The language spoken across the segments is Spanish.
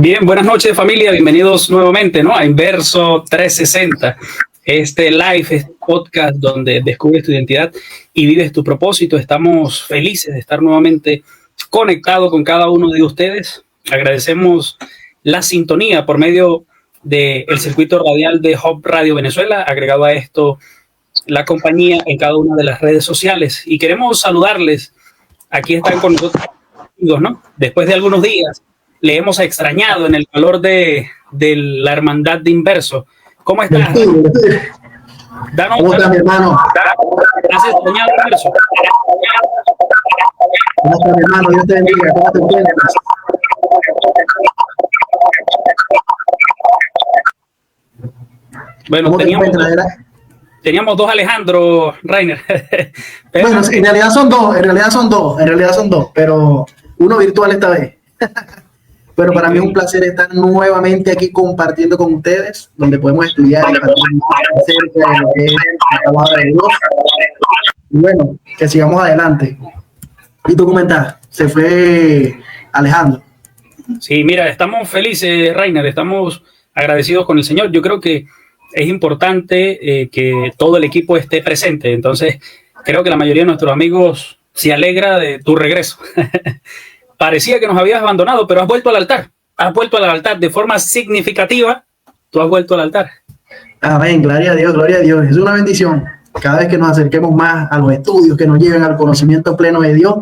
Bien, buenas noches familia, bienvenidos nuevamente, ¿no? A Inverso 360, este live, este podcast donde descubres tu identidad y vives tu propósito. Estamos felices de estar nuevamente conectados con cada uno de ustedes. Agradecemos la sintonía por medio del circuito radial de Hub Radio Venezuela, agregado a esto la compañía en cada una de las redes sociales. Y queremos saludarles, aquí están con nosotros, ¿no? Después de algunos días. Le hemos extrañado en el calor de la hermandad de Inverso. ¿Cómo estás? ¿Cómo estás, mi hermano? ¿Has extrañado Inverso? ¿Cómo estás, mi hermano? Dios te bendiga. ¿Cómo te encuentras? Bueno, teníamos dos Alejandro, Rainer. Pero, bueno, en realidad son dos, pero uno virtual esta vez. Pero para mí es un placer estar nuevamente aquí compartiendo con ustedes, donde podemos estudiar y acerca de lo que es la palabra de Dios. Y bueno, que sigamos adelante. ¿Y tú cómo estás? Se fue Alejandro. Sí, mira, estamos felices, Rainer, estamos agradecidos con el Señor. Yo creo que es importante que todo el equipo esté presente. Entonces, creo que la mayoría de nuestros amigos se alegra de tu regreso. Parecía que nos habías abandonado, pero has vuelto al altar. Has vuelto al altar de forma significativa. Tú has vuelto al altar. Amén, gloria a Dios, gloria a Dios. Es una bendición. Cada vez que nos acerquemos más a los estudios que nos lleven al conocimiento pleno de Dios,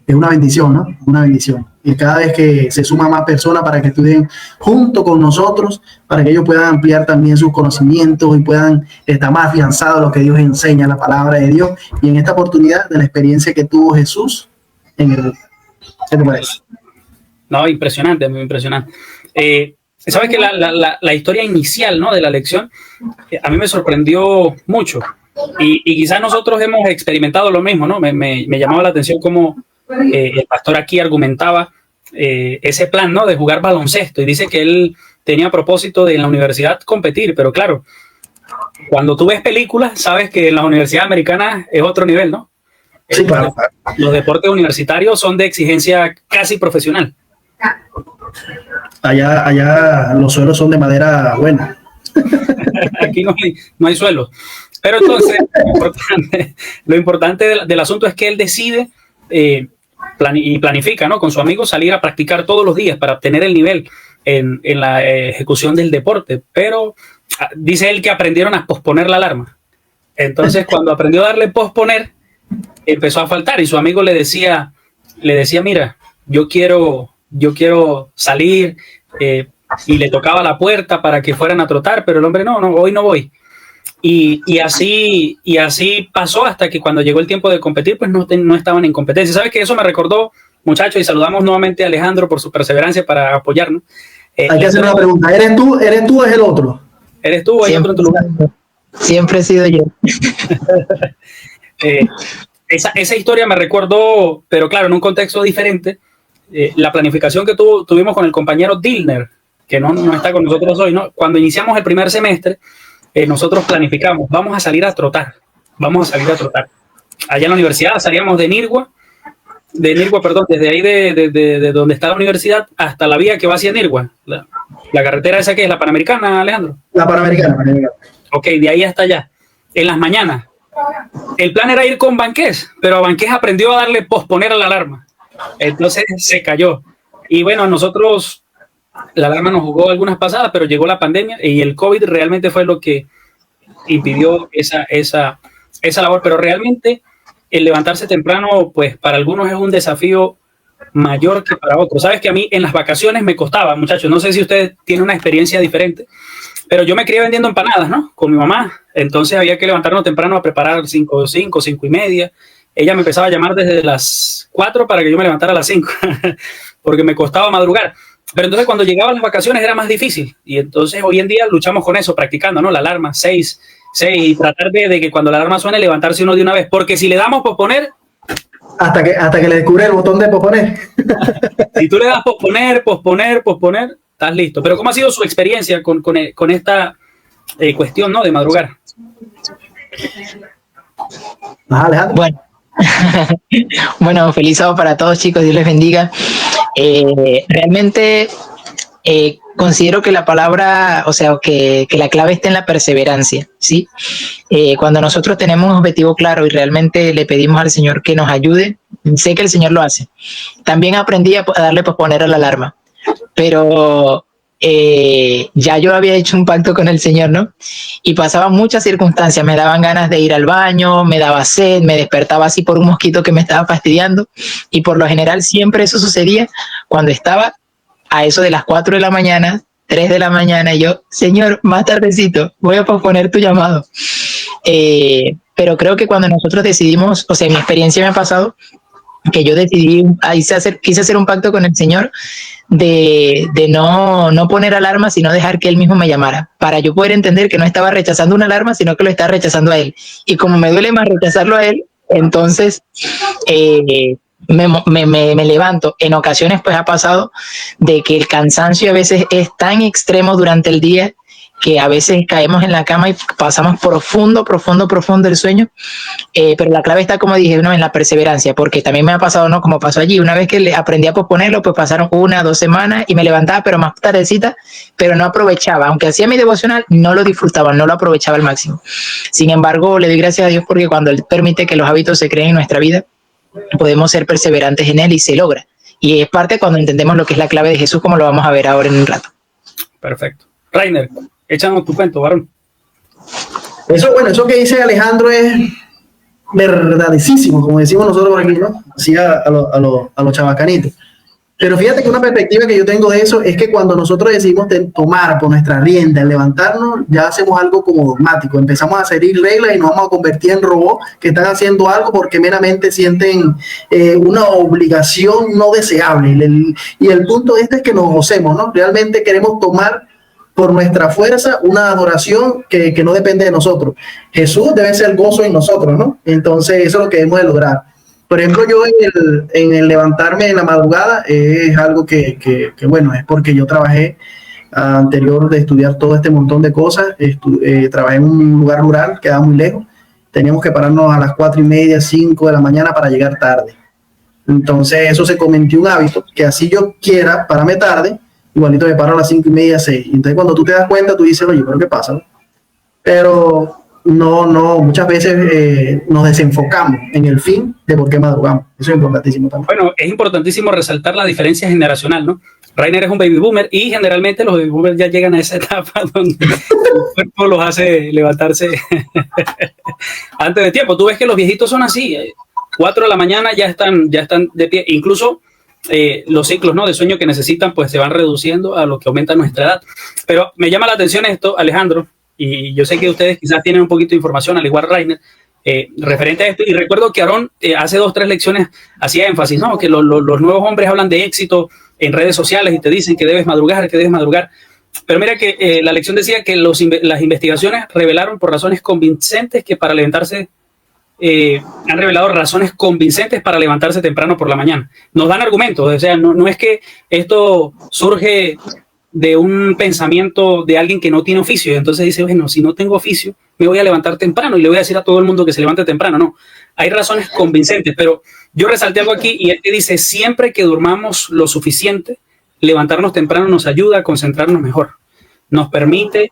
es una bendición, ¿no? Una bendición. Y cada vez que se suman más personas para que estudien junto con nosotros, para que ellos puedan ampliar también sus conocimientos y puedan estar más afianzados a lo que Dios enseña, la palabra de Dios. Y en esta oportunidad de la experiencia que tuvo Jesús en el mundo. ¿Qué te parece? No, impresionante, muy impresionante. Sabes que la historia inicial, ¿no?, de la lección a mí me sorprendió mucho y quizás nosotros hemos experimentado lo mismo, ¿no? Me llamaba la atención cómo el pastor aquí argumentaba ese plan, ¿no?, de jugar baloncesto, y dice que él tenía propósito de en la universidad competir, pero claro, cuando tú ves películas sabes que en las universidades americanas es otro nivel, ¿no? Sí, claro. Los deportes universitarios son de exigencia casi profesional. Allá los suelos son de madera buena. Aquí no hay suelo. Pero entonces, lo importante del asunto es que él decide y planifica, ¿no?, con su amigo salir a practicar todos los días para obtener el nivel en la ejecución del deporte. Pero dice él que aprendieron a posponer la alarma. Entonces, cuando aprendió a darle posponer, empezó a faltar y su amigo le decía, mira, yo quiero salir, y le tocaba la puerta para que fueran a trotar, pero el hombre no, hoy no voy. Y así pasó hasta que cuando llegó el tiempo de competir, pues no estaban en competencia. ¿Sabes qué? Eso me recordó, muchachos, y saludamos nuevamente a Alejandro por su perseverancia para apoyarnos. Hay que hacer una pregunta, ¿eres tú o es el otro? ¿Eres tú o hay otro en tu lugar? Siempre he sido yo. Esa historia me recordó, pero claro, en un contexto diferente, la planificación que tuvimos con el compañero Dilner, que no está con nosotros hoy, ¿no? Cuando iniciamos el primer semestre, nosotros planificamos, vamos a salir a trotar. Allá en la universidad salíamos de Nirgua, desde ahí de donde está la universidad hasta la vía que va hacia Nirgua. La carretera esa que es la Panamericana, Alejandro. La Panamericana. Ok, de ahí hasta allá, en las mañanas. El plan era ir con Banqués, pero Banqués aprendió a darle posponer a la alarma. Entonces se cayó. Y bueno, nosotros, la alarma nos jugó algunas pasadas, pero llegó la pandemia y el COVID realmente fue lo que impidió esa labor. Pero realmente el levantarse temprano, pues para algunos es un desafío mayor que para otros. Sabes que a mí en las vacaciones me costaba, muchachos, no sé si ustedes tienen una experiencia diferente, pero yo me crié vendiendo empanadas, ¿no?, con mi mamá. Entonces había que levantarnos temprano a preparar 5:30. Ella me empezaba a llamar desde las 4 para que yo me levantara a las 5, porque me costaba madrugar. Pero entonces cuando llegaban las vacaciones era más difícil. Y entonces hoy en día luchamos con eso, practicando, ¿no?, la alarma, 6, y tratar de que cuando la alarma suene levantarse uno de una vez. Porque si le damos posponer... Hasta que le descubre el botón de posponer. Si tú le das posponer, estás listo. Pero ¿cómo ha sido su experiencia con esta cuestión, ¿no?, de madrugar? Bueno, bueno, feliz sábado para todos, chicos, Dios les bendiga. Realmente considero que la palabra, o sea, que la clave está en la perseverancia, ¿sí? Cuando nosotros tenemos un objetivo claro y realmente le pedimos al Señor que nos ayude, sé que el Señor lo hace. También aprendí a darle posponer a la alarma, pero ya yo había hecho un pacto con el Señor, ¿no? Y pasaban muchas circunstancias, me daban ganas de ir al baño, me daba sed, me despertaba así por un mosquito que me estaba fastidiando, y por lo general siempre eso sucedía cuando estaba a eso de las 4 de la mañana, 3 de la mañana, y yo, Señor, más tardecito, voy a posponer tu llamado. Pero creo que cuando nosotros decidimos, o sea, en mi experiencia me ha pasado que yo decidí, quise hacer un pacto con el Señor de no poner alarma, sino dejar que Él mismo me llamara, para yo poder entender que no estaba rechazando una alarma, sino que lo estaba rechazando a Él. Y como me duele más rechazarlo a Él, entonces me levanto. En ocasiones pues ha pasado de que el cansancio a veces es tan extremo durante el día que a veces caemos en la cama y pasamos profundo el sueño, pero la clave está, como dije, ¿no?, en la perseverancia, porque también me ha pasado, ¿no?, como pasó allí, una vez que aprendí a posponerlo, pues pasaron 1 o 2 semanas y me levantaba, pero más tardecita, pero no aprovechaba, aunque hacía mi devocional, no lo disfrutaba, no lo aprovechaba al máximo. Sin embargo, le doy gracias a Dios porque cuando Él permite que los hábitos se creen en nuestra vida, podemos ser perseverantes en Él y se logra. Y es parte cuando entendemos lo que es la clave de Jesús, como lo vamos a ver ahora en un rato. Perfecto. Rainer, échanos tu cuento, varón. Eso que dice Alejandro es verdadísimo, como decimos nosotros por aquí, ¿no? Así a los chabacanitos. Pero fíjate que una perspectiva que yo tengo de eso es que cuando nosotros decidimos tomar por nuestra rienda, levantarnos, ya hacemos algo como dogmático. Empezamos a seguir reglas y nos vamos a convertir en robots que están haciendo algo porque meramente sienten una obligación no deseable. Y el punto es que nos gocemos, ¿no? Realmente queremos tomar por nuestra fuerza una adoración que no depende de nosotros. Jesús debe ser el gozo en nosotros, ¿no? Entonces eso es lo que debemos de lograr. Por ejemplo, yo en el levantarme en la madrugada es algo que bueno, es porque yo trabajé anterior de estudiar todo este montón de cosas. Trabajé en un lugar rural, quedaba muy lejos. Teníamos que pararnos a las 4:30, 5 de la mañana para llegar tarde. Entonces eso se convirtió en un hábito, que así yo quiera pararme tarde, igualito me paro a las 5:30, 6. Entonces cuando tú te das cuenta, tú dices, oye, ¿pero qué pasa, no? Pero no, muchas veces nos desenfocamos en el fin de por qué madrugamos. Eso es importantísimo también. Bueno, es importantísimo resaltar la diferencia generacional, ¿no? Rainer es un baby boomer y generalmente los baby boomers ya llegan a esa etapa donde el cuerpo los hace levantarse antes de tiempo. Tú ves que los viejitos son así, 4 de la mañana ya están de pie, incluso los ciclos, ¿no?, de sueño que necesitan pues se van reduciendo a lo que aumenta nuestra edad. Pero me llama la atención esto, Alejandro, y yo sé que ustedes quizás tienen un poquito de información, al igual Rainer, referente a esto. Y recuerdo que Aarón hace 2 o 3 lecciones hacía énfasis, ¿no?, que los nuevos hombres hablan de éxito en redes sociales y te dicen que debes madrugar, Pero mira que la lección decía que las investigaciones revelaron por razones convincentes que para levantarse, han revelado razones convincentes para levantarse temprano por la mañana. Nos dan argumentos, o sea, no es que esto surge de un pensamiento de alguien que no tiene oficio, y entonces dice, bueno, si no tengo oficio, me voy a levantar temprano y le voy a decir a todo el mundo que se levante temprano. No, hay razones convincentes, pero yo resalté algo aquí y él dice, siempre que durmamos lo suficiente, levantarnos temprano nos ayuda a concentrarnos mejor, nos permite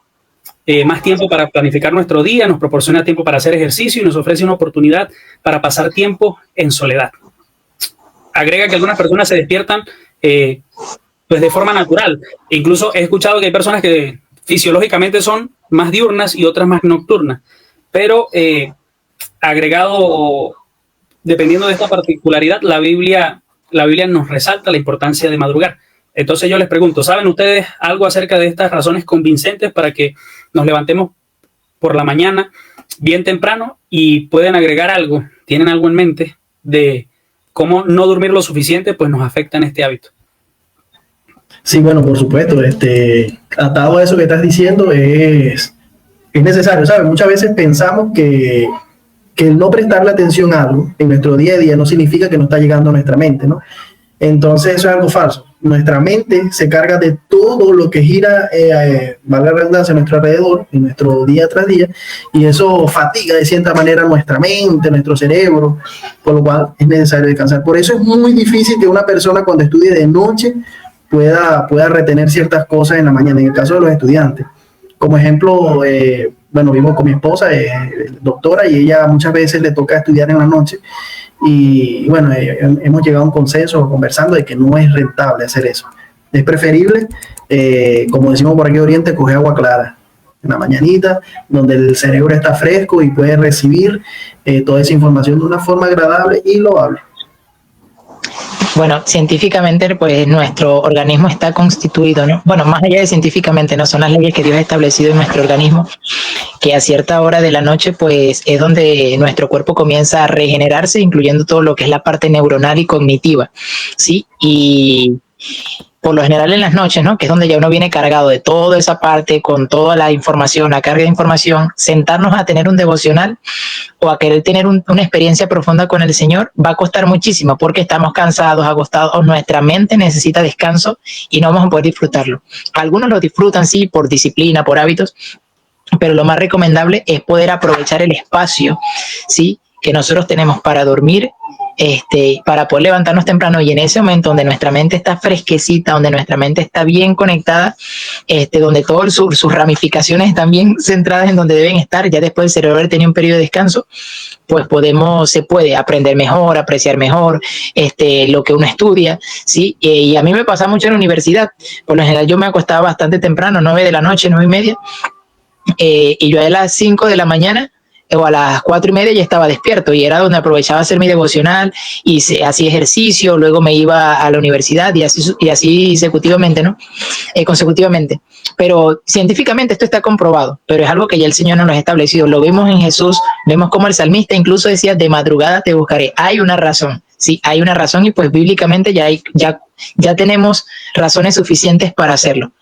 más tiempo para planificar nuestro día, nos proporciona tiempo para hacer ejercicio y nos ofrece una oportunidad para pasar tiempo en soledad. Agrega que algunas personas se despiertan pues de forma natural. Incluso he escuchado que hay personas que fisiológicamente son más diurnas y otras más nocturnas, pero agregado, dependiendo de esta particularidad, la Biblia nos resalta la importancia de madrugar. Entonces yo les pregunto, ¿saben ustedes algo acerca de estas razones convincentes para que nos levantemos por la mañana bien temprano? Y pueden agregar algo, tienen algo en mente de cómo no dormir lo suficiente pues nos afecta en este hábito. Sí, bueno, por supuesto, atado a eso que estás diciendo es necesario, ¿sabes? Muchas veces pensamos que el no prestarle atención a algo en nuestro día a día no significa que no está llegando a nuestra mente, ¿no? Entonces eso es algo falso. Nuestra mente se carga de todo lo que gira, valga la redundancia, a nuestro alrededor, en nuestro día tras día, y eso fatiga de cierta manera nuestra mente, nuestro cerebro, por lo cual es necesario descansar. Por eso es muy difícil que una persona cuando estudie de noche pueda retener ciertas cosas en la mañana. En el caso de los estudiantes, como ejemplo, bueno, vivo con mi esposa, doctora, y ella muchas veces le toca estudiar en la noche. Y bueno, hemos llegado a un consenso conversando de que no es rentable hacer eso. Es preferible, como decimos por aquí en Oriente, coger agua clara en la mañanita, donde el cerebro está fresco y puede recibir toda esa información de una forma agradable y loable. Bueno, científicamente, pues nuestro organismo está constituido, ¿no? Bueno, más allá de científicamente, ¿no? Son las leyes que Dios ha establecido en nuestro organismo, que a cierta hora de la noche, pues es donde nuestro cuerpo comienza a regenerarse, incluyendo todo lo que es la parte neuronal y cognitiva, ¿sí? Y por lo general en las noches, ¿no? Que es donde ya uno viene cargado de toda esa parte, con toda la información, la carga de información, sentarnos a tener un devocional o a querer tener una experiencia profunda con el Señor va a costar muchísimo porque estamos cansados, agotados, nuestra mente necesita descanso y no vamos a poder disfrutarlo. Algunos lo disfrutan, sí, por disciplina, por hábitos, pero lo más recomendable es poder aprovechar el espacio, ¿sí?, que nosotros tenemos para dormir, para poder levantarnos temprano, y en ese momento donde nuestra mente está fresquecita, donde nuestra mente está bien conectada, donde todas sus ramificaciones están bien centradas en donde deben estar, ya después del cerebro haber tenido un periodo de descanso, pues se puede aprender mejor, apreciar mejor lo que uno estudia, ¿sí? Y a mí me pasa mucho en la universidad. Por lo general yo me acostaba bastante temprano, 9 de la noche, 9:30, y yo a las 5 de la mañana o a las 4:30 ya estaba despierto, y era donde aprovechaba hacer mi devocional y hacía ejercicio, luego me iba a la universidad y así consecutivamente, ¿no? Consecutivamente. Pero científicamente esto está comprobado, pero es algo que ya el Señor nos lo ha establecido. Lo vemos en Jesús, vemos como el salmista incluso decía: de madrugada te buscaré. Hay una razón, sí, hay una razón, y pues bíblicamente ya tenemos razones suficientes para hacerlo.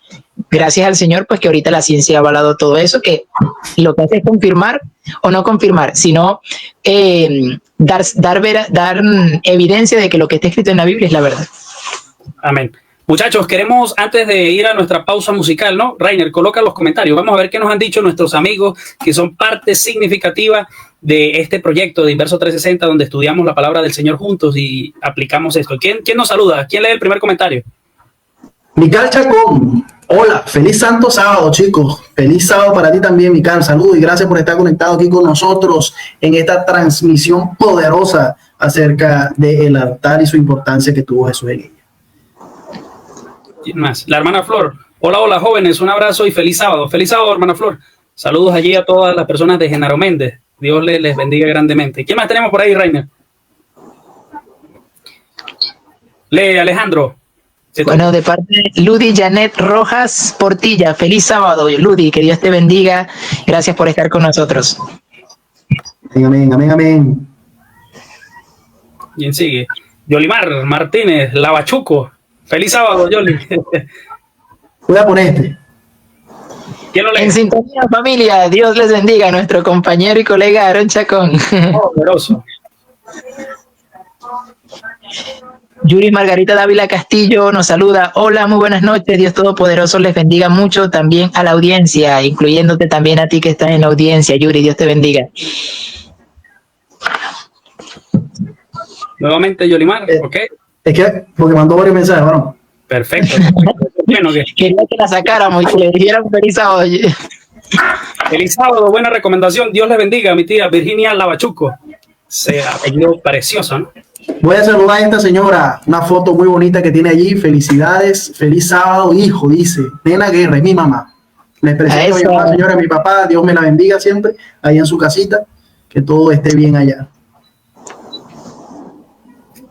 Gracias al Señor, pues que ahorita la ciencia ha avalado todo eso, que lo que hace es confirmar o no confirmar, sino dar evidencia de que lo que está escrito en la Biblia es la verdad. Amén. Muchachos, queremos, antes de ir a nuestra pausa musical, ¿no? Rainer, coloca los comentarios. Vamos a ver qué nos han dicho nuestros amigos que son parte significativa de este proyecto de Inverso 360, donde estudiamos la palabra del Señor juntos y aplicamos esto. ¿Quién nos saluda? ¿Quién lee el primer comentario? Mical Chacón, hola, feliz santo sábado, chicos. Feliz sábado para ti también, Mical. Saludos y gracias por estar conectado aquí con nosotros en esta transmisión poderosa acerca del altar y su importancia que tuvo Jesús en ella. ¿Quién más? La hermana Flor. Hola, jóvenes, un abrazo y feliz sábado. Feliz sábado, hermana Flor. Saludos allí a todas las personas de Genaro Méndez. Dios les bendiga grandemente. ¿Quién más tenemos por ahí, Rainer? Lee, Alejandro. Bueno, de parte de Ludi Janet Rojas Portilla, feliz sábado, Ludi, que Dios te bendiga, gracias por estar con nosotros. Amén, amén, amén. ¿Quién sigue? Yolimar Martínez, Lavachuco, feliz sábado, Yoli. Voy a poner ¿Quién lo lee? En sintonía, familia, Dios les bendiga, nuestro compañero y colega Aaron Chacón. Poderoso. Yuri Margarita Dávila Castillo nos saluda. Hola, muy buenas noches. Dios Todopoderoso les bendiga mucho también a la audiencia, incluyéndote también a ti que estás en la audiencia. Yuri, Dios te bendiga. Nuevamente, Yolimar, ¿ok? Es que, porque mandó varios mensajes, bueno. Perfecto. Bueno, quería que la sacáramos y que le dijeran feliz sábado. Feliz sábado, buena recomendación. Dios le bendiga a mi tía Virginia Lavachuco. Se apellido precioso, ¿no? Voy a saludar a esta señora, una foto muy bonita que tiene allí. Felicidades, feliz sábado, hijo, dice Nena Guerra, es mi mamá. Les presento a mi señora, a mi papá, Dios me la bendiga siempre, ahí en su casita, que todo esté bien allá.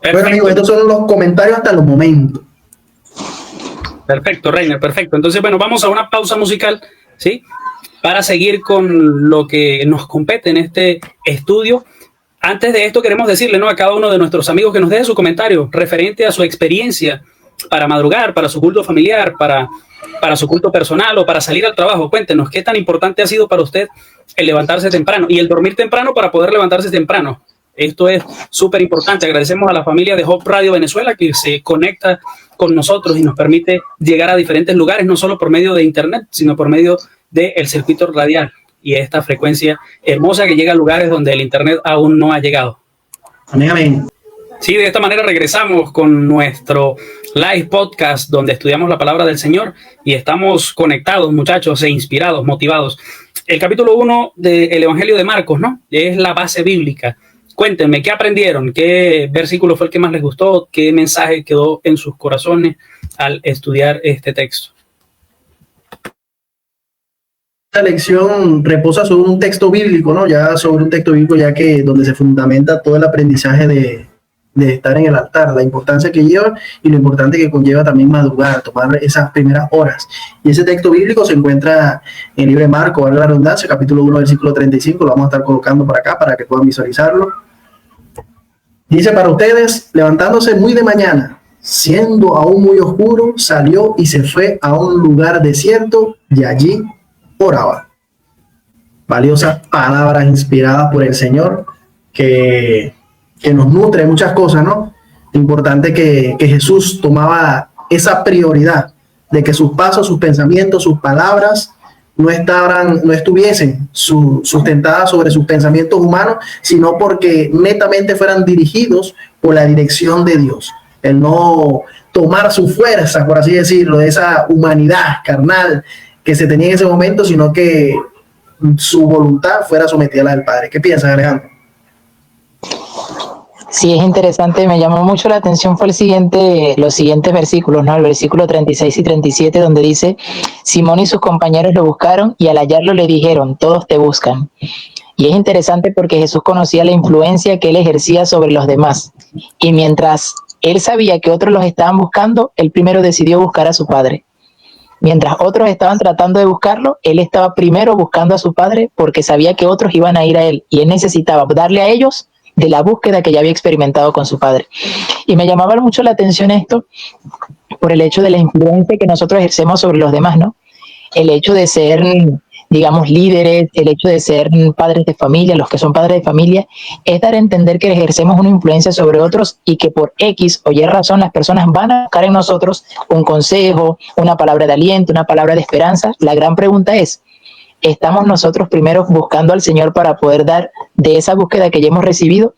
Perfecto. Bueno, amigos, estos son los comentarios hasta los momentos. Perfecto, Rainer, perfecto. Entonces, bueno, vamos a una pausa musical, ¿sí? Para seguir con lo que nos compete en este estudio. Antes de esto queremos decirle, ¿no?, a cada uno de nuestros amigos que nos deje su comentario referente a su experiencia para madrugar, para su culto familiar, para su culto personal o para salir al trabajo. Cuéntenos qué tan importante ha sido para usted el levantarse temprano y el dormir temprano para poder levantarse temprano. Esto es súper importante. Agradecemos a la familia de Hope Radio Venezuela que se conecta con nosotros y nos permite llegar a diferentes lugares, no solo por medio de internet, sino por medio del circuito radial y esta frecuencia hermosa que llega a lugares donde el internet aún no ha llegado. Amén, amén. Sí, de esta manera regresamos con nuestro live podcast donde estudiamos la palabra del Señor y estamos conectados, muchachos, e inspirados, motivados. El capítulo 1 del Evangelio de Marcos, ¿no? Es la base bíblica. Cuéntenme, ¿qué aprendieron? ¿Qué versículo fue el que más les gustó? ¿Qué mensaje quedó en sus corazones al estudiar este texto? La lección reposa sobre un texto bíblico, ¿no? Ya sobre un texto bíblico, ya que donde se fundamenta todo el aprendizaje de estar en el altar, la importancia que lleva y lo importante que conlleva también madrugar, tomar esas primeras horas. Y ese texto bíblico se encuentra en el libro de Marcos, valga la redundancia, capítulo 1, versículo 35, lo vamos a estar colocando por acá para que puedan visualizarlo. Dice: para ustedes, levantándose muy de mañana, siendo aún muy oscuro, salió y se fue a un lugar desierto y allí oraba. Valiosas palabras inspiradas por el Señor que nos nutre muchas cosas, ¿no? Importante que Jesús tomaba esa prioridad de que sus pasos, sus pensamientos, sus palabras no estuviesen sustentadas sobre sus pensamientos humanos, sino porque netamente fueran dirigidos por la dirección de Dios. El no tomar su fuerza, por así decirlo, de esa humanidad carnal que se tenía en ese momento, sino que su voluntad fuera sometida a la del Padre. ¿Qué piensas, Alejandro? Sí, es interesante, me llamó mucho la atención fue los siguientes versículos, ¿no? El versículo 36 y 37, donde dice: Simón y sus compañeros lo buscaron y al hallarlo le dijeron: todos te buscan. Y es interesante porque Jesús conocía la influencia que él ejercía sobre los demás. Y mientras él sabía que otros los estaban buscando, él primero decidió buscar a su Padre. Mientras otros estaban tratando de buscarlo, él estaba primero buscando a su Padre porque sabía que otros iban a ir a él y él necesitaba darle a ellos de la búsqueda que ya había experimentado con su Padre. Y me llamaba mucho la atención esto por el hecho de la influencia que nosotros ejercemos sobre los demás, ¿no? El hecho de ser, digamos, líderes, el hecho de ser padres de familia, los que son padres de familia, es dar a entender que ejercemos una influencia sobre otros y que por X o Y razón las personas van a buscar en nosotros un consejo, una palabra de aliento, una palabra de esperanza. La gran pregunta es: ¿estamos nosotros primero buscando al Señor para poder dar de esa búsqueda que ya hemos recibido?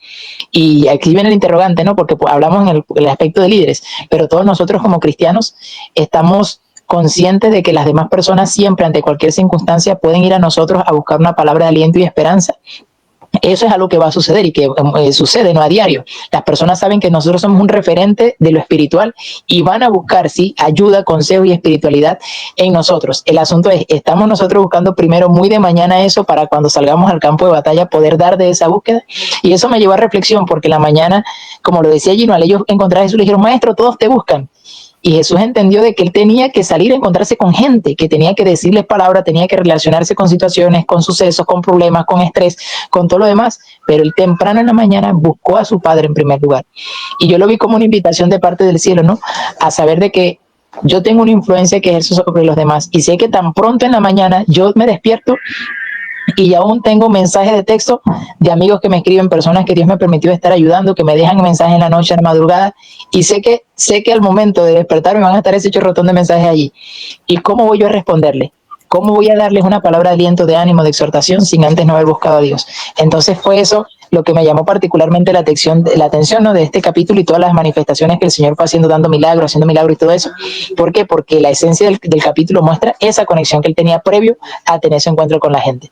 Y aquí viene el interrogante, ¿no? Porque pues, hablamos en el aspecto de líderes, pero todos nosotros como cristianos estamos conscientes de que las demás personas siempre, ante cualquier circunstancia, pueden ir a nosotros a buscar una palabra de aliento y esperanza. Eso es algo que va a suceder y que sucede, no a diario. Las personas saben que nosotros somos un referente de lo espiritual y van a buscar, sí, ayuda, consejo y espiritualidad en nosotros. El asunto es: ¿estamos nosotros buscando primero muy de mañana eso para cuando salgamos al campo de batalla poder dar de esa búsqueda? Y eso me llevó a reflexión porque en la mañana, como lo decía Gino, al ellos encontrar a Jesús le dijeron: maestro, todos te buscan. Y Jesús entendió de que él tenía que salir a encontrarse con gente, que tenía que decirles palabras, tenía que relacionarse con situaciones, con sucesos, con problemas, con estrés, con todo lo demás. Pero él temprano en la mañana buscó a su Padre en primer lugar. Y yo lo vi como una invitación de parte del cielo, ¿no? A saber de que yo tengo una influencia que ejerzo sobre los demás. Y sé que tan pronto en la mañana yo me despierto y aún tengo mensajes de texto de amigos que me escriben, personas que Dios me permitió estar ayudando, que me dejan mensajes en la noche, en la madrugada, y sé que al momento de despertar me van a estar ese chorrotón de mensajes allí. ¿Y cómo voy yo a responderle? ¿Cómo voy a darles una palabra de aliento, de ánimo, de exhortación sin antes no haber buscado a Dios? Entonces fue eso lo que me llamó particularmente la atención, ¿no? De este capítulo y todas las manifestaciones que el Señor fue haciendo, haciendo milagros y todo eso. ¿Por qué? Porque la esencia del capítulo muestra esa conexión que él tenía previo a tener ese encuentro con la gente.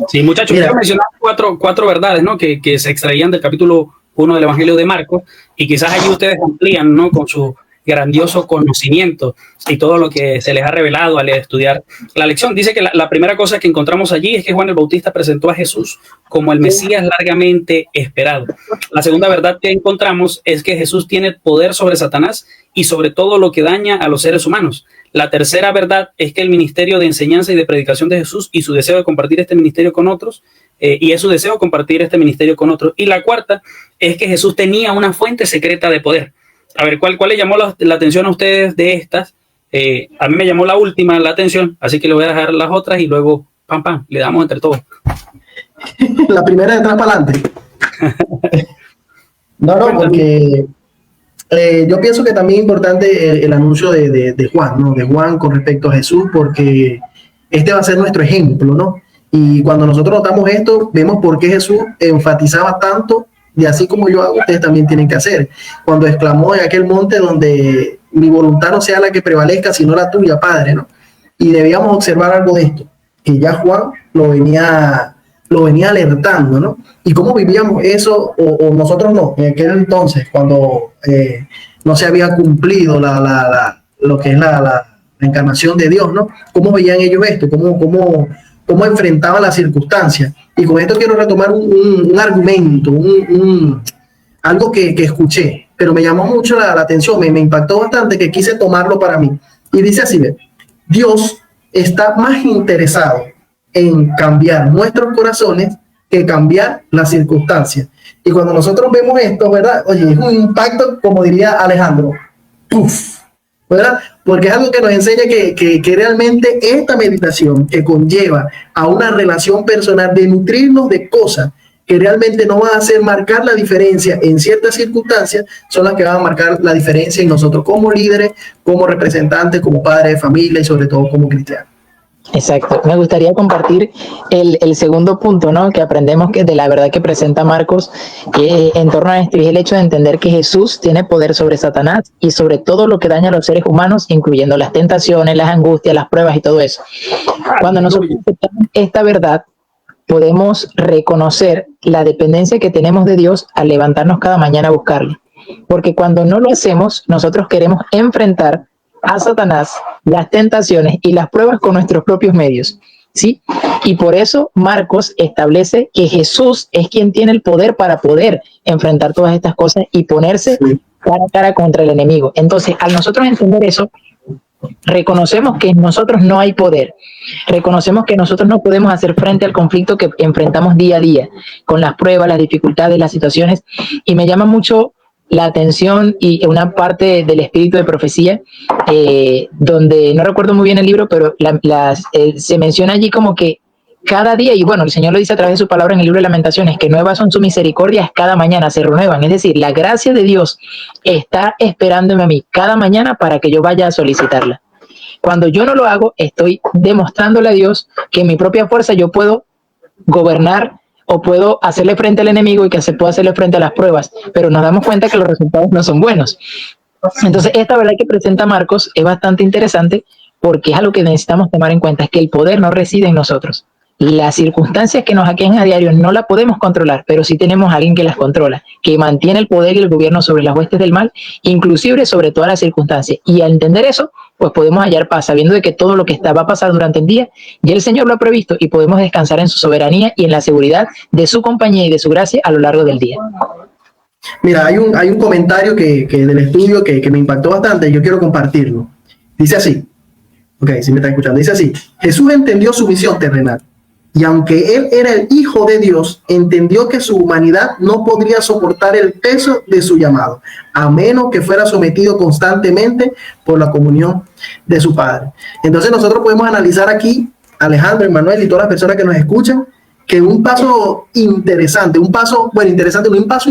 Sí, muchachos, quiero mencionar cuatro verdades, ¿no? Que se extraían del capítulo 1 del Evangelio de Marcos, y quizás allí ustedes amplían, ¿no? Con su grandioso conocimiento y todo lo que se les ha revelado al estudiar la lección. Dice que la primera cosa que encontramos allí es que Juan el Bautista presentó a Jesús como el Mesías largamente esperado. La segunda verdad que encontramos es que Jesús tiene poder sobre Satanás y sobre todo lo que daña a los seres humanos. La tercera verdad es que el ministerio de enseñanza y de predicación de Jesús y su deseo de compartir este ministerio con otros, y es su deseo compartir este ministerio con otros. Y la cuarta es que Jesús tenía una fuente secreta de poder. A ver, ¿cuál le llamó la atención a ustedes de estas? A mí me llamó la última la atención, así que le voy a dejar las otras y luego, pam, le damos entre todos. La primera de atrás para adelante. No, porque yo pienso que también es importante el anuncio de Juan, ¿no? De Juan con respecto a Jesús, porque este va a ser nuestro ejemplo, ¿no? Y cuando nosotros notamos esto, vemos por qué Jesús enfatizaba tanto de así como yo hago, ustedes también tienen que hacer. Cuando exclamó en aquel monte donde mi voluntad no sea la que prevalezca, sino la tuya, Padre, ¿no? Y debíamos observar algo de esto, que ya Juan lo venía alertando, ¿no? Y cómo vivíamos eso, o nosotros no, en aquel entonces, cuando no se había cumplido lo que es la encarnación de Dios, ¿no? ¿Cómo veían ellos esto? ¿Cómo enfrentaban las circunstancias? Y con esto quiero retomar un argumento, algo que escuché, pero me llamó mucho la atención, me impactó bastante, que quise tomarlo para mí. Y dice así, ¿ve? Dios está más interesado en cambiar nuestros corazones que cambiar las circunstancias. Y cuando nosotros vemos esto, ¿verdad? Oye, es un impacto, como diría Alejandro, ¡puf! ¿Verdad? Porque es algo que nos enseña que realmente esta meditación que conlleva a una relación personal de nutrirnos de cosas que realmente no van a hacer marcar la diferencia en ciertas circunstancias, son las que van a marcar la diferencia en nosotros como líderes, como representantes, como padres de familia y sobre todo como cristianos. Exacto. Me gustaría compartir el segundo punto, ¿no? Que aprendemos que de la verdad que presenta Marcos en torno a esto, y es el hecho de entender que Jesús tiene poder sobre Satanás y sobre todo lo que daña a los seres humanos, incluyendo las tentaciones, las angustias, las pruebas y todo eso. Cuando nosotros aceptamos esta verdad, podemos reconocer la dependencia que tenemos de Dios al levantarnos cada mañana a buscarle. Porque cuando no lo hacemos, nosotros queremos enfrentar a Satanás, las tentaciones y las pruebas con nuestros propios medios, ¿sí? Y por eso Marcos establece que Jesús es quien tiene el poder para poder enfrentar todas estas cosas y ponerse cara a cara contra el enemigo. Entonces, al nosotros entender eso, reconocemos que en nosotros no hay poder, reconocemos que nosotros no podemos hacer frente al conflicto que enfrentamos día a día, con las pruebas, las dificultades, las situaciones, y me llama mucho la atención y una parte del espíritu de profecía, donde no recuerdo muy bien el libro, pero se menciona allí como que cada día, y bueno, el Señor lo dice a través de su palabra en el libro de Lamentaciones, que nuevas son sus misericordias, cada mañana se renuevan. Es decir, la gracia de Dios está esperándome a mí cada mañana para que yo vaya a solicitarla. Cuando yo no lo hago, estoy demostrándole a Dios que en mi propia fuerza yo puedo gobernar o puedo hacerle frente al enemigo y que puedo hacerle frente a las pruebas, pero nos damos cuenta que los resultados no son buenos. Entonces, esta verdad que presenta Marcos es bastante interesante porque es algo que necesitamos tomar en cuenta, es que el poder no reside en nosotros. Las circunstancias que nos aquejan a diario no las podemos controlar, pero sí tenemos a alguien que las controla, que mantiene el poder y el gobierno sobre las huestes del mal, inclusive sobre todas las circunstancias. Y al entender eso, pues podemos hallar paz, sabiendo de que todo lo que va a pasar durante el día, ya el Señor lo ha previsto y podemos descansar en su soberanía y en la seguridad de su compañía y de su gracia a lo largo del día. Mira, hay un comentario que del estudio que me impactó bastante y yo quiero compartirlo. Dice así, ok, si me está escuchando, dice así: Jesús entendió su misión terrenal. Y aunque él era el Hijo de Dios, entendió que su humanidad no podría soportar el peso de su llamado, a menos que fuera sometido constantemente por la comunión de su Padre. Entonces nosotros podemos analizar aquí, Alejandro, Emmanuel y todas las personas que nos escuchan, que un paso interesante, un paso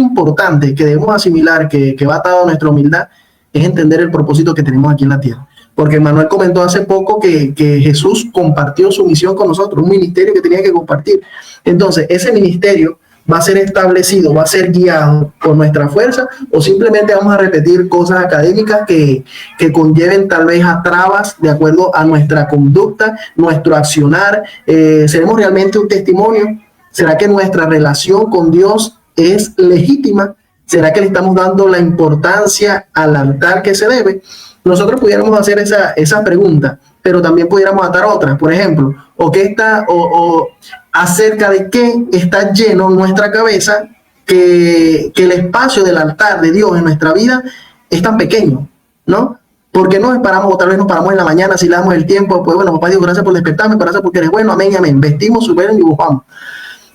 importante que debemos asimilar, que va atado a nuestra humildad, es entender el propósito que tenemos aquí en la tierra. Porque Manuel comentó hace poco que Jesús compartió su misión con nosotros, un ministerio que tenía que compartir. Entonces, ese ministerio va a ser establecido, va a ser guiado por nuestra fuerza, o simplemente vamos a repetir cosas académicas que conlleven tal vez a trabas de acuerdo a nuestra conducta, nuestro accionar. ¿Seremos realmente un testimonio? ¿Será que nuestra relación con Dios es legítima? ¿Será que le estamos dando la importancia al altar que se debe? Nosotros pudiéramos hacer esa pregunta, pero también pudiéramos atar otras. Por ejemplo, o acerca de qué está lleno en nuestra cabeza que el espacio del altar de Dios en nuestra vida es tan pequeño, ¿no? Porque nos paramos, o tal vez nos paramos en la mañana, si le damos el tiempo, pues bueno, papá Dios, gracias por despertarme, gracias porque eres bueno, amén, amén. Vestimos, superan y dibujamos.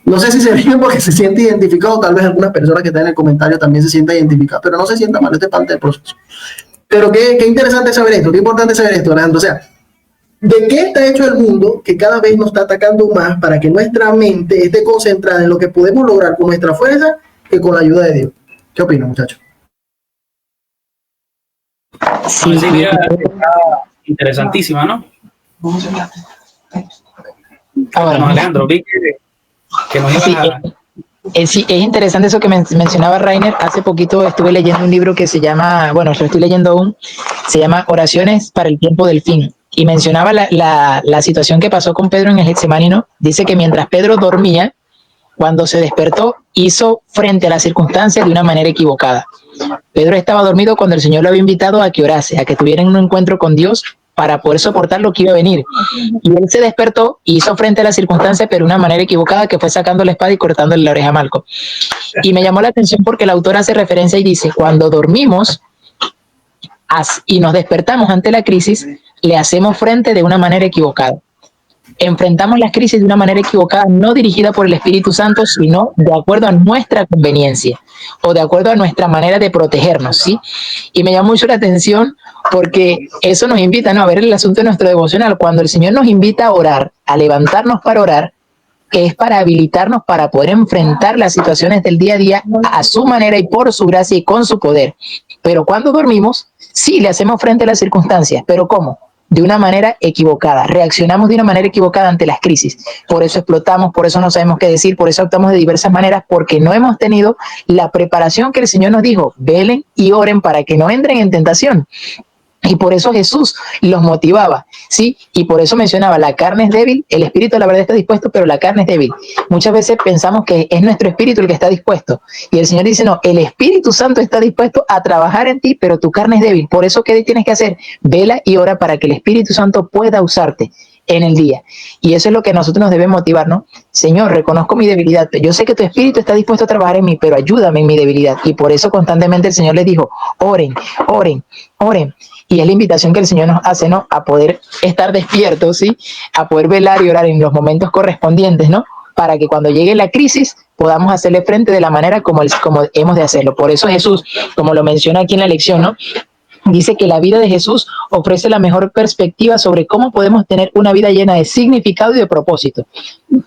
No sé si se ríen porque se siente identificado, tal vez algunas personas que están en el comentario también se sientan identificadas, pero no se sienta mal, este es parte del proceso. Pero qué interesante saber esto, qué importante saber esto, Alejandro. O sea, ¿de qué está hecho el mundo que cada vez nos está atacando más para que nuestra mente esté concentrada en lo que podemos lograr con nuestra fuerza que con la ayuda de Dios? ¿Qué opinan, muchachos? Sí, mira, interesantísima, ¿no? Bueno, Alejandro, vi que nos iban Sí, es interesante eso que mencionaba Rainer. Hace poquito estuve leyendo un libro que se llama, bueno, lo estoy leyendo aún, se llama Oraciones para el tiempo del fin. Y mencionaba la situación que pasó con Pedro en el Getsemaní, ¿no? Dice que mientras Pedro dormía, cuando se despertó, hizo frente a las circunstancias de una manera equivocada. Pedro estaba dormido cuando el Señor lo había invitado a que orase, a que tuviera un encuentro con Dios para poder soportar lo que iba a venir. Y él se despertó y hizo frente a las circunstancias, pero de una manera equivocada, que fue sacando la espada y cortándole la oreja a Malco. Y me llamó la atención porque el autor hace referencia y dice, cuando dormimos y nos despertamos ante la crisis, le hacemos frente de una manera equivocada. Enfrentamos las crisis de una manera equivocada, no dirigida por el Espíritu Santo, sino de acuerdo a nuestra conveniencia o de acuerdo a nuestra manera de protegernos, ¿sí? Y me llama mucho la atención porque eso nos invita, ¿no?, a ver el asunto de nuestro devocional. Cuando el Señor nos invita a orar, a levantarnos para orar, es para habilitarnos para poder enfrentar las situaciones del día a día a su manera y por su gracia y con su poder. Pero cuando dormimos, sí, le hacemos frente a las circunstancias, pero ¿cómo? De una manera equivocada, reaccionamos de una manera equivocada ante las crisis, por eso explotamos, por eso no sabemos qué decir, por eso actuamos de diversas maneras, porque no hemos tenido la preparación que el Señor nos dijo, velen y oren para que no entren en tentación. Y por eso Jesús los motivaba, ¿sí? Y por eso mencionaba, la carne es débil, el espíritu la verdad está dispuesto, pero la carne es débil. Muchas veces pensamos que es nuestro espíritu el que está dispuesto. Y el Señor dice, no, el Espíritu Santo está dispuesto a trabajar en ti, pero tu carne es débil. Por eso, ¿qué tienes que hacer? Vela y ora para que el Espíritu Santo pueda usarte en el día. Y eso es lo que a nosotros nos debe motivar, ¿no? Señor, reconozco mi debilidad. Yo sé que tu espíritu está dispuesto a trabajar en mí, pero ayúdame en mi debilidad. Y por eso constantemente el Señor les dijo, oren, oren, oren. Y es la invitación que el Señor nos hace, ¿no? A poder estar despiertos, ¿sí? A poder velar y orar en los momentos correspondientes, ¿no? Para que cuando llegue la crisis podamos hacerle frente de la manera como hemos de hacerlo. Por eso Jesús, como lo menciona aquí en la lección, ¿no?, dice que la vida de Jesús ofrece la mejor perspectiva sobre cómo podemos tener una vida llena de significado y de propósito.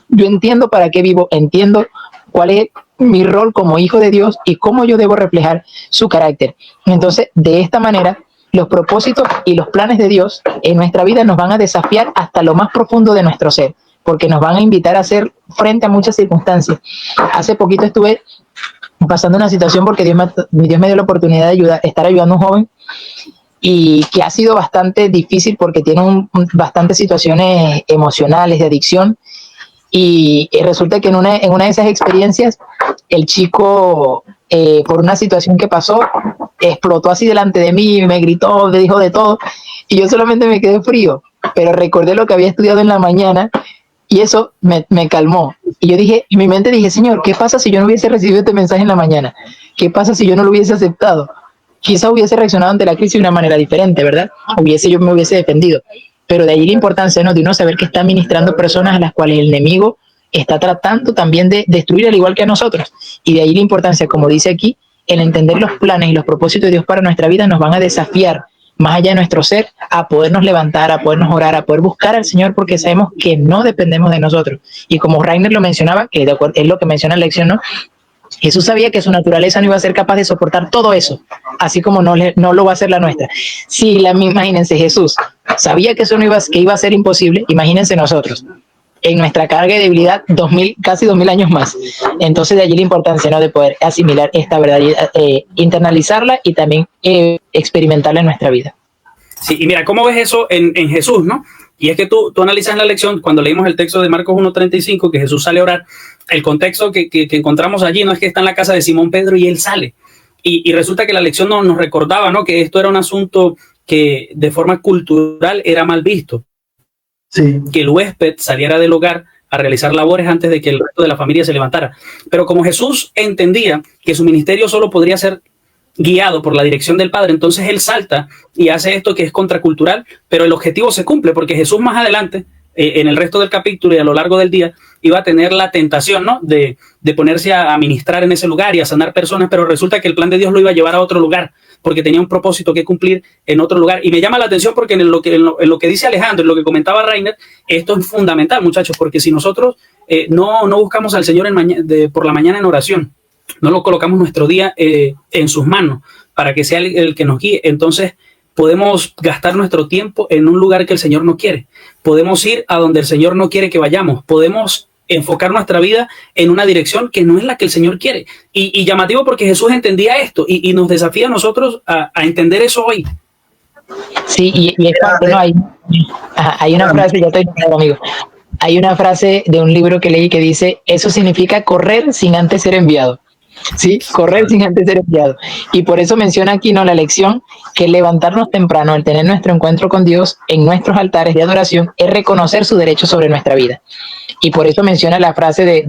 Yo entiendo para qué vivo, entiendo cuál es mi rol como hijo de Dios y cómo yo debo reflejar su carácter. Entonces, de esta manera, los propósitos y los planes de Dios en nuestra vida nos van a desafiar hasta lo más profundo de nuestro ser, porque nos van a invitar a hacer frente a muchas circunstancias. Hace poquito estuve pasando una situación porque Dios me dio la oportunidad de estar ayudando a un joven y que ha sido bastante difícil porque tiene bastantes situaciones emocionales de adicción y resulta que en una de esas experiencias el chico, por una situación que pasó, explotó así delante de mí, me gritó, me dijo de todo y yo solamente me quedé frío, pero recordé lo que había estudiado en la mañana y eso me calmó. Y yo dije, en mi mente dije, Señor, ¿qué pasa si yo no hubiese recibido este mensaje en la mañana? ¿Qué pasa si yo no lo hubiese aceptado? Quizá hubiese reaccionado ante la crisis de una manera diferente, ¿verdad? Yo me hubiese defendido. Pero de ahí la importancia, ¿no?, de uno saber que está ministrando personas a las cuales el enemigo está tratando también de destruir al igual que a nosotros. Y de ahí la importancia, como dice aquí, el entender los planes y los propósitos de Dios para nuestra vida nos van a desafiar más allá de nuestro ser, a podernos levantar, a podernos orar, a poder buscar al Señor, porque sabemos que no dependemos de nosotros. Y como Rainer lo mencionaba, que es lo que menciona en la lección, ¿no?, Jesús sabía que su naturaleza no iba a ser capaz de soportar todo eso, así como no lo va a hacer la nuestra. Si imagínense, Jesús sabía que eso que iba a ser imposible, imagínense nosotros, en nuestra carga de debilidad, casi 2000 años más. Entonces de allí la importancia, ¿no?, de poder asimilar esta verdad, internalizarla y también experimentarla en nuestra vida. Sí, y mira, ¿cómo ves eso en Jesús, no? Y es que tú analizas la lección, cuando leímos el texto de Marcos 1:35, que Jesús sale a orar, el contexto que encontramos allí no es que está en la casa de Simón Pedro y él sale. Y resulta que la lección nos recordaba, ¿no?, que esto era un asunto que de forma cultural era mal visto. Sí. Que el huésped saliera del hogar a realizar labores antes de que el resto de la familia se levantara. Pero como Jesús entendía que su ministerio solo podría ser guiado por la dirección del Padre, entonces él salta y hace esto que es contracultural, pero el objetivo se cumple porque Jesús más adelante, en el resto del capítulo y a lo largo del día, iba a tener la tentación, ¿no?, de ponerse a ministrar en ese lugar y a sanar personas, pero resulta que el plan de Dios lo iba a llevar a otro lugar porque tenía un propósito que cumplir en otro lugar. Y me llama la atención porque en lo que dice Alejandro, en lo que comentaba Rainer, esto es fundamental, muchachos, porque si nosotros no buscamos al Señor por la mañana en oración, no lo colocamos nuestro día en sus manos para que sea el que nos guíe, entonces podemos gastar nuestro tiempo en un lugar que el Señor no quiere, podemos ir a donde el Señor no quiere que vayamos, podemos enfocar nuestra vida en una dirección que no es la que el Señor quiere. Y llamativo porque Jesús entendía esto y nos desafía a nosotros a entender eso hoy. Sí, y es parte, ¿no? Hay una frase, ya estoy amigo. Hay una frase de un libro que leí que dice, eso significa correr sin antes ser enviado. Sí, correr sin antes ser enviado. Y por eso menciona aquí, ¿no?, la lección que levantarnos temprano, el tener nuestro encuentro con Dios en nuestros altares de adoración, es reconocer su derecho sobre nuestra vida. Y por eso menciona la frase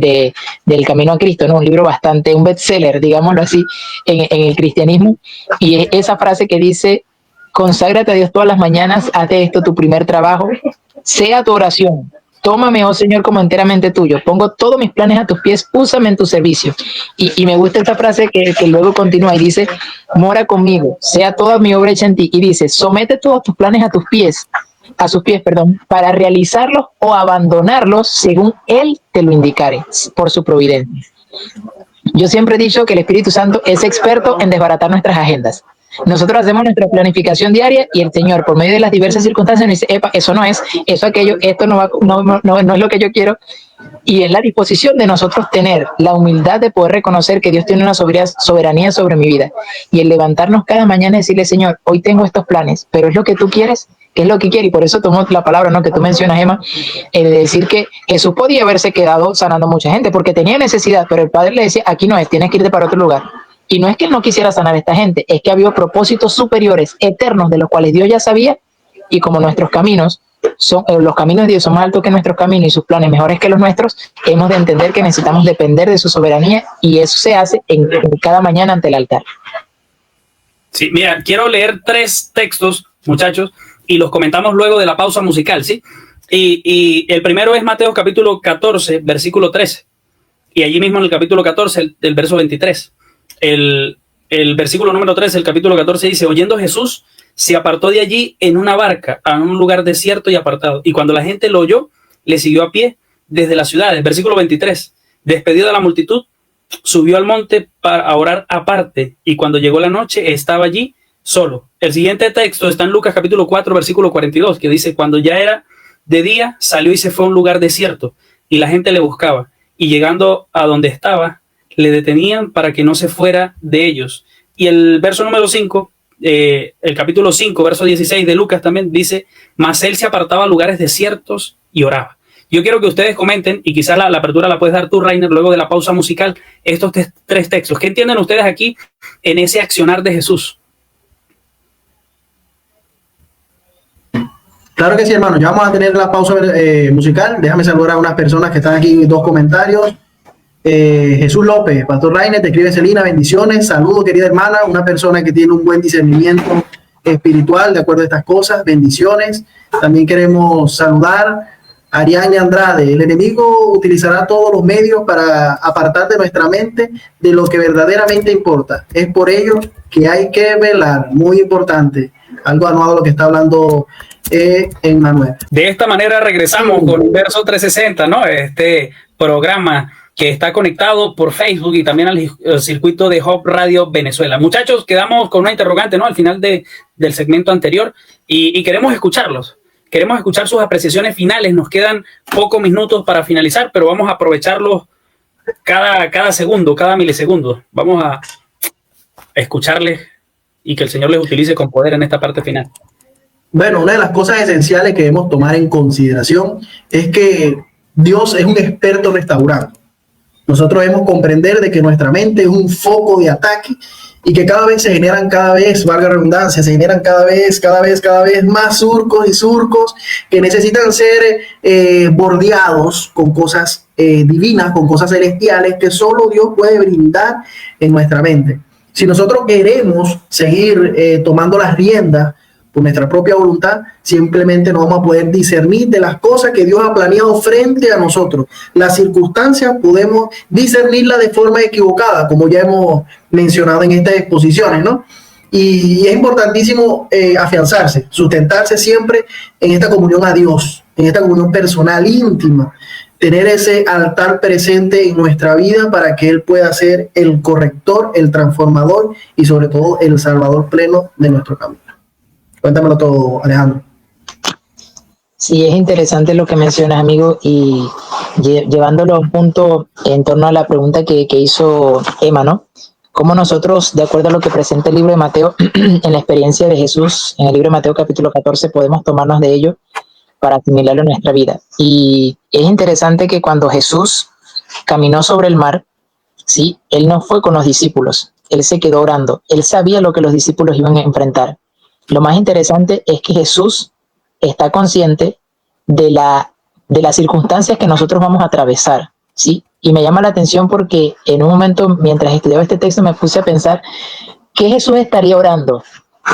del Camino a Cristo, ¿no? Un libro un bestseller, digámoslo así, en el cristianismo. Y es esa frase que dice, conságrate a Dios todas las mañanas, haz de esto tu primer trabajo, sea tu oración. Tómame, oh Señor, como enteramente tuyo. Pongo todos mis planes a tus pies, úsame en tu servicio. Y me gusta esta frase que luego continúa y dice, mora conmigo, sea toda mi obra hecha en ti. Y dice, somete todos tus planes a sus pies, para realizarlos o abandonarlos según Él te lo indicare, por su providencia. Yo siempre he dicho que el Espíritu Santo es experto en desbaratar nuestras agendas. Nosotros hacemos nuestra planificación diaria y el Señor, por medio de las diversas circunstancias, nos dice, epa, eso no es, eso aquello, esto no es lo que yo quiero. Y es la disposición de nosotros tener la humildad de poder reconocer que Dios tiene una soberanía sobre mi vida. Y el levantarnos cada mañana y decirle, Señor, hoy tengo estos planes, pero es lo que tú quieres, que es lo que quiere. Y por eso tomo la palabra, ¿no?, que tú mencionas, Emma, de decir que Jesús podía haberse quedado sanando a mucha gente porque tenía necesidad, pero el Padre le decía, aquí no es, tienes que irte para otro lugar. Y no es que él no quisiera sanar a esta gente, es que había propósitos superiores, eternos, de los cuales Dios ya sabía, y como nuestros caminos los caminos de Dios son más altos que nuestros caminos y sus planes mejores que los nuestros, hemos de entender que necesitamos depender de su soberanía, y eso se hace en cada mañana ante el altar. Sí, mira, quiero leer 3 textos, muchachos, y los comentamos luego de la pausa musical, ¿sí? Y el primero es Mateo capítulo 14, versículo 13. Y allí mismo en el capítulo 14, el verso 23. El versículo número 13, el capítulo 14 dice, oyendo Jesús, se apartó de allí en una barca a un lugar desierto y apartado. Y cuando la gente lo oyó, le siguió a pie desde las ciudades. Versículo 23, despedido de la multitud, subió al monte para orar aparte. Y cuando llegó la noche, estaba allí solo. El siguiente texto está en Lucas capítulo 4, versículo 42, que dice, cuando ya era de día, salió y se fue a un lugar desierto. Y la gente le buscaba. Y llegando a donde estaba, le detenían para que no se fuera de ellos. Y el verso número 5, el capítulo 5, verso 16 de Lucas también dice, mas él se apartaba a lugares desiertos y oraba. Yo quiero que ustedes comenten, y quizás la apertura la puedes dar tú, Rainer, luego de la pausa musical, estos 3 textos. ¿Qué entienden ustedes aquí en ese accionar de Jesús? Claro que sí, hermano. Ya vamos a tener la pausa musical. Déjame saludar a unas personas que están aquí, 2 comentarios. Jesús López, Pastor Rainer, te escribe Celina, bendiciones, saludos querida hermana, una persona que tiene un buen discernimiento espiritual de acuerdo a estas cosas, bendiciones. También queremos saludar a Ariane Andrade, el enemigo utilizará todos los medios para apartar de nuestra mente de lo que verdaderamente importa, es por ello que hay que velar, muy importante, algo anuado a lo que está hablando Emmanuel. De esta manera regresamos con un verso 360, ¿no? Este programa que está conectado por Facebook y también al circuito de Hop Radio Venezuela. Muchachos, quedamos con una interrogante, ¿no?, al final del segmento anterior, y queremos escucharlos. Queremos escuchar sus apreciaciones finales. Nos quedan pocos minutos para finalizar, pero vamos a aprovecharlos cada segundo, cada milisegundo. Vamos a escucharles y que el Señor les utilice con poder en esta parte final. Bueno, una de las cosas esenciales que debemos tomar en consideración es que Dios es un experto restaurando. Nosotros debemos comprender de que nuestra mente es un foco de ataque y que cada vez se generan, valga la redundancia, se generan cada vez más surcos y surcos que necesitan ser bordeados con cosas divinas, con cosas celestiales que solo Dios puede brindar en nuestra mente. Si nosotros queremos seguir tomando las riendas por nuestra propia voluntad, simplemente no vamos a poder discernir de las cosas que Dios ha planeado frente a nosotros. Las circunstancias podemos discernirlas de forma equivocada, como ya hemos mencionado en estas exposiciones, ¿no? Y es importantísimo afianzarse, sustentarse siempre en esta comunión a Dios, en esta comunión personal, íntima, tener ese altar presente en nuestra vida para que Él pueda ser el corrector, el transformador y sobre todo el salvador pleno de nuestro camino. Cuéntamelo todo, Alejandro. Sí, es interesante lo que mencionas, amigo, y llevándolo a un punto en torno a la pregunta que hizo Emma, ¿no? Cómo nosotros, de acuerdo a lo que presenta el libro de Mateo, en la experiencia de Jesús, en el libro de Mateo capítulo 14, podemos tomarnos de ello para asimilarlo en nuestra vida. Y es interesante que cuando Jesús caminó sobre el mar, ¿sí? Él no fue con los discípulos, él se quedó orando, él sabía lo que los discípulos iban a enfrentar. Lo más interesante es que Jesús está consciente de las circunstancias que nosotros vamos a atravesar, ¿sí? Y me llama la atención porque en un momento, mientras estudiaba este texto, me puse a pensar ¿qué Jesús estaría orando?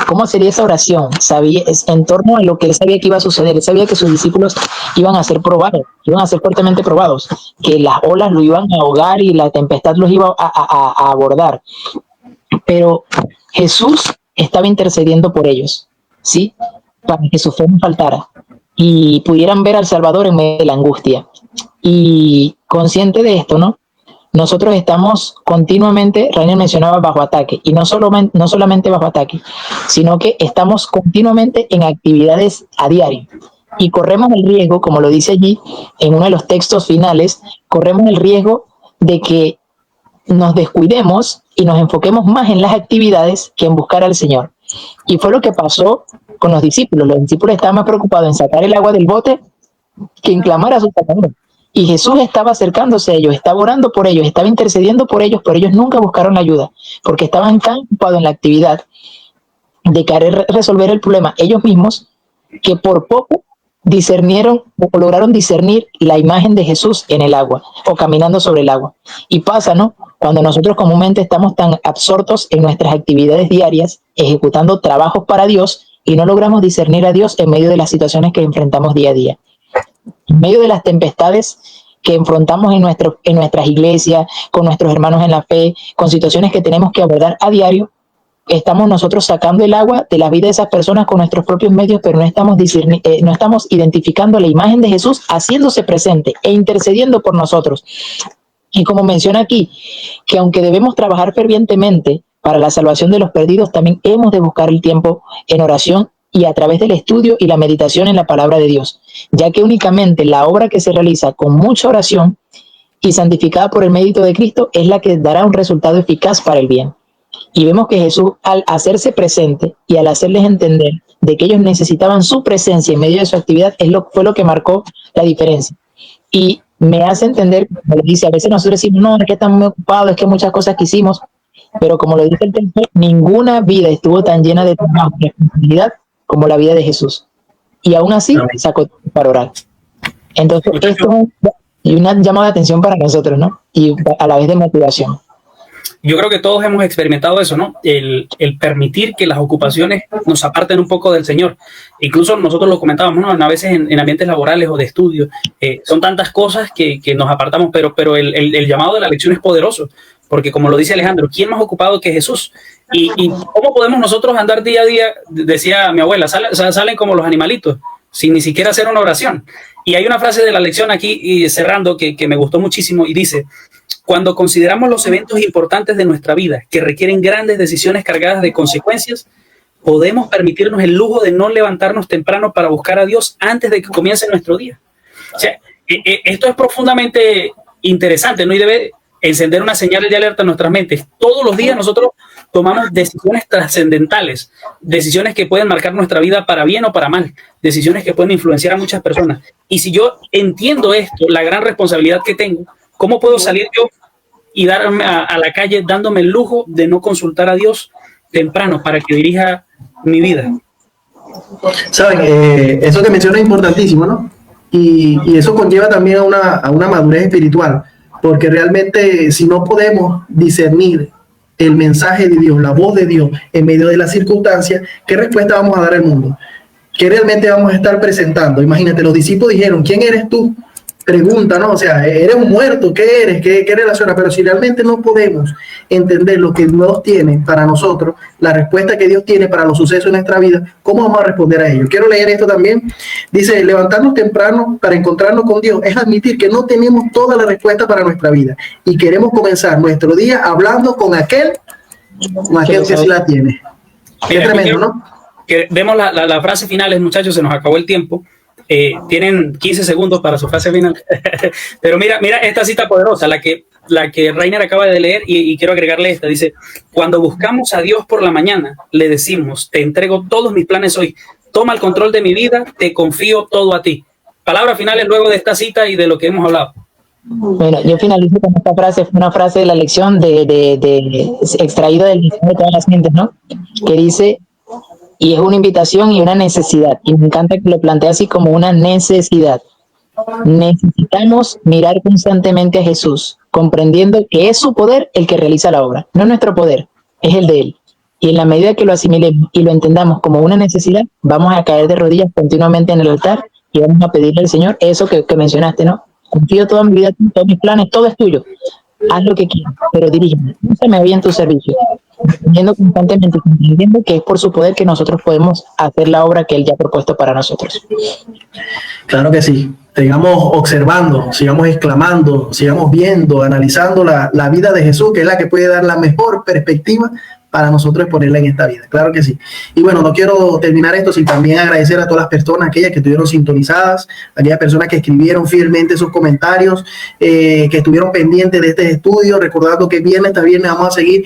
¿Cómo sería esa oración? Sabía, en torno a lo que él sabía que iba a suceder. Él sabía que sus discípulos iban a ser probados, iban a ser fuertemente probados, que las olas lo iban a ahogar y la tempestad los iba a abordar. Pero Jesús estaba intercediendo por ellos, ¿sí? Para que su fe no faltara y pudieran ver al Salvador en medio de la angustia. Y consciente de esto, ¿no? Nosotros estamos continuamente, Rainer mencionaba, bajo ataque, y no solamente bajo ataque, sino que estamos continuamente en actividades a diario. Y corremos el riesgo, como lo dice allí, en uno de los textos finales, corremos el riesgo de que nos descuidemos y nos enfoquemos más en las actividades que en buscar al Señor. Y fue lo que pasó con los discípulos. Los discípulos estaban más preocupados en sacar el agua del bote que en clamar a su Salvador. Y Jesús estaba acercándose a ellos, estaba orando por ellos, estaba intercediendo por ellos, pero ellos nunca buscaron la ayuda, porque estaban tan ocupados en la actividad de querer resolver el problema ellos mismos, que por poco discernieron o lograron discernir la imagen de Jesús en el agua o caminando sobre el agua. Y pasa, ¿no? Cuando nosotros comúnmente estamos tan absortos en nuestras actividades diarias, ejecutando trabajos para Dios, y no logramos discernir a Dios en medio de las situaciones que enfrentamos día a día. En medio de las tempestades que enfrentamos en nuestras iglesias, con nuestros hermanos en la fe, con situaciones que tenemos que abordar a diario, estamos nosotros sacando el agua de la vida de esas personas con nuestros propios medios, pero no estamos identificando la imagen de Jesús haciéndose presente e intercediendo por nosotros. Y como menciona aquí, que aunque debemos trabajar fervientemente para la salvación de los perdidos, también hemos de buscar el tiempo en oración y a través del estudio y la meditación en la palabra de Dios, ya que únicamente la obra que se realiza con mucha oración y santificada por el mérito de Cristo es la que dará un resultado eficaz para el bien. Y vemos que Jesús, al hacerse presente y al hacerles entender de que ellos necesitaban su presencia en medio de su actividad, fue lo que marcó la diferencia. Y me hace entender, como dice, a veces nosotros decimos, no, es que estamos muy ocupados, es que muchas cosas que hicimos, pero como lo dice el texto, ninguna vida estuvo tan llena de trabajo y responsabilidad como la vida de Jesús. Y aún así sacó para orar. Entonces, esto es una llamada de atención para nosotros, ¿no? Y a la vez de motivación. Yo creo que todos hemos experimentado eso, ¿no? El permitir que las ocupaciones nos aparten un poco del Señor. Incluso nosotros lo comentábamos, ¿no? A veces en ambientes laborales o de estudio. Son tantas cosas que nos apartamos, pero el llamado de la lección es poderoso. Porque como lo dice Alejandro, ¿quién más ocupado que Jesús? ¿Y cómo podemos nosotros andar día a día? Decía mi abuela, salen como los animalitos, sin ni siquiera hacer una oración. Y hay una frase de la lección aquí, y cerrando, que me gustó muchísimo, y dice: cuando consideramos los eventos importantes de nuestra vida, que requieren grandes decisiones cargadas de consecuencias, podemos permitirnos el lujo de no levantarnos temprano para buscar a Dios antes de que comience nuestro día. O sea, esto es profundamente interesante, ¿no? Y debe encender una señal de alerta en nuestras mentes. Todos los días nosotros tomamos decisiones trascendentales, decisiones que pueden marcar nuestra vida para bien o para mal, decisiones que pueden influenciar a muchas personas. Y si yo entiendo esto, la gran responsabilidad que tengo, ¿cómo puedo salir yo y darme a la calle dándome el lujo de no consultar a Dios temprano para que dirija mi vida? Saben, eso que menciona es importantísimo, ¿no? Y eso conlleva también a una madurez espiritual, porque realmente si no podemos discernir el mensaje de Dios, la voz de Dios en medio de las circunstancias, ¿qué respuesta vamos a dar al mundo? ¿Qué realmente vamos a estar presentando? Imagínate, los discípulos dijeron, ¿quién eres tú? Pregunta, ¿no? O sea, ¿eres un muerto? ¿Qué eres? ¿Qué relaciona? Pero si realmente no podemos entender lo que Dios tiene para nosotros, la respuesta que Dios tiene para los sucesos en nuestra vida, ¿cómo vamos a responder a ello? Quiero leer esto también. Dice, levantarnos temprano para encontrarnos con Dios es admitir que no tenemos toda la respuesta para nuestra vida y queremos comenzar nuestro día hablando con aquel que sí la tiene. Qué tremendo, ¿no? Que demos la frase final, muchachos, se nos acabó el tiempo. Tienen 15 segundos para su frase final. Pero mira esta cita poderosa, la que Rainer acaba de leer, y quiero agregarle esta. Dice: cuando buscamos a Dios por la mañana, le decimos, te entrego todos mis planes hoy, toma el control de mi vida, te confío todo a ti. Palabras finales luego de esta cita y de lo que hemos hablado. Bueno, yo finalizo con esta frase, fue una frase de la lección extraída del Liceo de todas las mentes, ¿no? Que dice, y es una invitación y una necesidad, y me encanta que lo plantea así como una necesidad. Necesitamos mirar constantemente a Jesús, comprendiendo que es su poder el que realiza la obra, no nuestro poder, es el de Él. Y en la medida que lo asimilemos y lo entendamos como una necesidad, vamos a caer de rodillas continuamente en el altar y vamos a pedirle al Señor eso que mencionaste, ¿no? Confío toda mi vida, todos mis planes, todo es tuyo. Haz lo que quieras, pero dirígeme, úsame hoy en tu servicio, entendiendo constantemente, comprendiendo que es por su poder que nosotros podemos hacer la obra que Él ya ha propuesto para nosotros. Claro que sí. Sigamos observando, sigamos exclamando, sigamos viendo, analizando la vida de Jesús, que es la que puede dar la mejor perspectiva para nosotros ponerla en esta vida. Claro que sí. Y bueno, no quiero terminar esto sin también agradecer a todas las personas, aquellas que estuvieron sintonizadas, aquellas personas que escribieron fielmente sus comentarios, que estuvieron pendientes de este estudio, recordando que viernes tras viernes vamos a seguir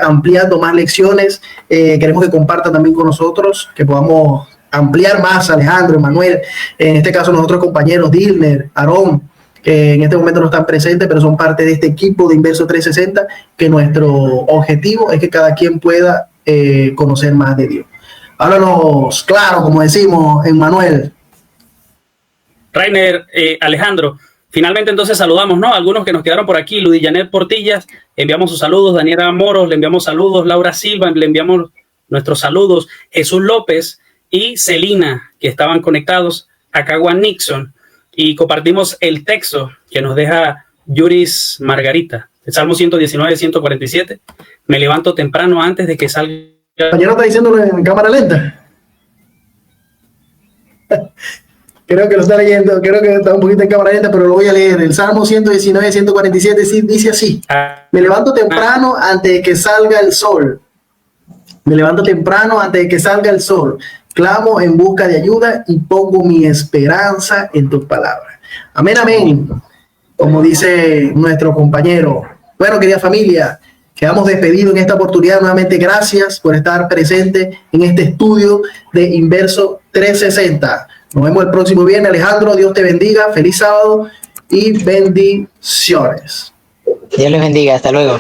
ampliando más lecciones. Queremos que compartan también con nosotros, que podamos ampliar más, Alejandro, Manuel, en este caso nosotros compañeros, Dilner, Aarón, que en este momento no están presentes, pero son parte de este equipo de Inverso 360, que nuestro objetivo es que cada quien pueda conocer más de Dios. Háblanos claro, como decimos, Manuel. Rainer, Alejandro, finalmente entonces saludamos, ¿no? Algunos que nos quedaron por aquí: Ludy Janet Portillas, enviamos sus saludos; Daniela Moros, le enviamos saludos; Laura Silva, le enviamos nuestros saludos; Jesús López y Celina, que estaban conectados; Acagua Nixon, y compartimos el texto que nos deja Yuris Margarita, el Salmo 119, 147. Me levanto temprano antes de que salga. El compañero está diciéndolo en cámara lenta. Creo que lo está leyendo, creo que está un poquito en cámara lenta, pero lo voy a leer. El Salmo 119, 147 dice así: me levanto temprano antes de que salga el sol. Me levanto temprano antes de que salga el sol. Clamo en busca de ayuda y pongo mi esperanza en tus palabras. Amén, amén. Como dice nuestro compañero. Bueno, querida familia, quedamos despedidos en esta oportunidad. Nuevamente, gracias por estar presente en este estudio de Inverso 360. Nos vemos el próximo viernes. Alejandro, Dios te bendiga. Feliz sábado y bendiciones. Dios les bendiga. Hasta luego.